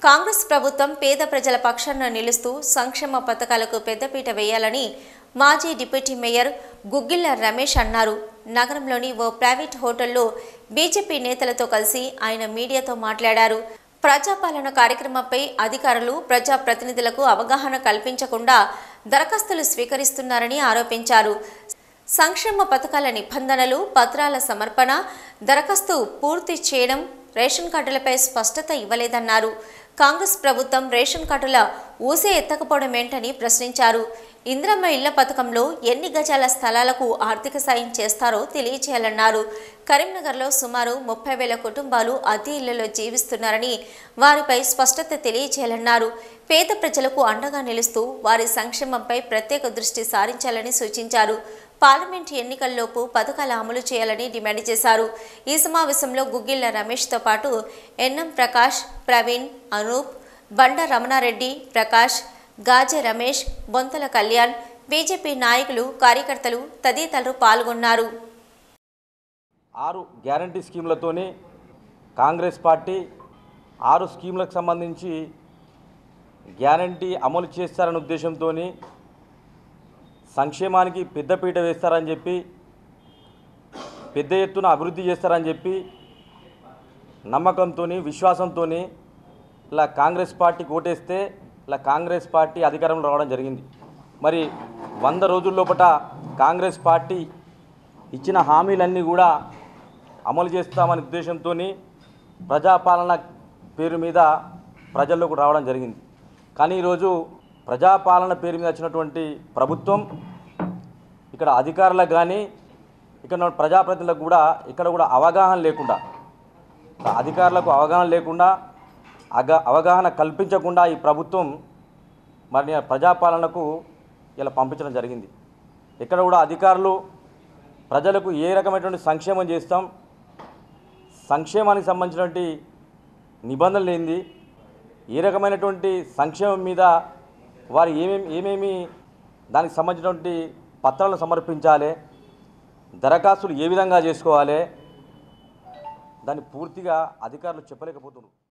కాంగ్రెస్ ప్రభుత్వం పేద ప్రజల పక్షాన నిలుస్తూ సంక్షేమ పథకాలకు పెద్దపీట వేయాలని మాజీ డిప్యూటీ మేయర్ గుగ్గిళ్ల రమేష్ అన్నారు. నగరంలోని ఓ ప్రైవేట్ హోటల్లో బీజేపీ నేతలతో కలిసి ఆయన మీడియాతో మాట్లాడారు. ప్రజాపాలన కార్యక్రమంపై అధికారులు ప్రజాప్రతినిధులకు అవగాహన కల్పించకుండా దరఖాస్తులు స్వీకరిస్తున్నారని ఆరోపించారు. సంక్షేమ పథకాల నిబంధనలు, పత్రాల సమర్పణ, దరఖాస్తు పూర్తి చేయడం, రేషన్ కార్డులపై స్పష్టత ఇవ్వలేదన్నారు. కాంగ్రెస్ ప్రభుత్వం రేషన్ కార్డుల ఊసే ఎత్తకపోవడం ఏంటని ప్రశ్నించారు. ఇందిరమ్మ ఇళ్ల పథకంలో ఎన్ని గజాల స్థలాలకు ఆర్థిక సాయం చేస్తారో తెలియజేయాలన్నారు. కరీంనగర్లో సుమారు 30,000 కుటుంబాలు అద్దె ఇళ్లలో జీవిస్తున్నారని వారిపై స్పష్టత తెలియజేయాలన్నారు. పేద ప్రజలకు అండగా నిలుస్తూ వారి సంక్షేమంపై ప్రత్యేక దృష్టి సారించాలని సూచించారు. పార్లమెంట్ ఎన్నికల్లోపు పథకాల అమలు చేయాలని డిమాండ్ చేశారు. ఈ సమావేశంలో గుగ్గిళ్ల రమేష్తో పాటు ఎన్ఎం ప్రకాష్, ప్రవీణ్, అనూప్, బండ రమణారెడ్డి, ప్రకాష్, గాజె రమేష్, బొంతల కళ్యాణ్, బీజేపీ నాయకులు, కార్యకర్తలు తదితరులు పాల్గొన్నారు. 6 గ్యారంటీ స్కీములతోని కాంగ్రెస్ పార్టీ 6 స్కీములకు సంబంధించి గ్యారంటీ అమలు చేస్తారనే ఉద్దేశంతో సంక్షేమానికి పెద్దపీట వేస్తారని చెప్పి, పెద్ద ఎత్తున అభివృద్ధి చేస్తారని చెప్పి నమ్మకంతో, విశ్వాసంతో ఇలా కాంగ్రెస్ పార్టీకి ఓటేస్తే ఇలా కాంగ్రెస్ పార్టీ అధికారంలో రావడం జరిగింది. మరి 100 రోజుల లోపల కాంగ్రెస్ పార్టీ ఇచ్చిన హామీలన్నీ కూడా అమలు చేస్తామనే ఉద్దేశంతో ప్రజాపాలన పేరు మీద ప్రజల్లోకి రావడం జరిగింది. కానీ ఈరోజు ప్రజాపాలన పేరు మీద వచ్చినటువంటి ప్రభుత్వం ఇక్కడ అధికారులకు కానీ ఇక్కడ ప్రజాప్రతినిధులకు కూడా ఇక్కడ కూడా అవగాహన లేకుండా, అధికారులకు అవగాహన లేకుండా, అవగాహన కల్పించకుండా ఈ ప్రభుత్వం మరి ప్రజాపాలనకు ఇలా పంపించడం జరిగింది. ఇక్కడ కూడా అధికారులు ప్రజలకు ఏ రకమైనటువంటి సంక్షేమం చేస్తాం, సంక్షేమానికి సంబంధించినటువంటి నిబంధనలు ఏంది, ఏ రకమైనటువంటి సంక్షేమం మీద వారు ఏమేమి దానికి సంబంధించినటువంటి పత్రాలను సమర్పించాలి, దరఖాస్తులు ఏ విధంగా చేసుకోవాలి, దాన్ని పూర్తిగా అధికారులు చెప్పలేకపోతున్నారు.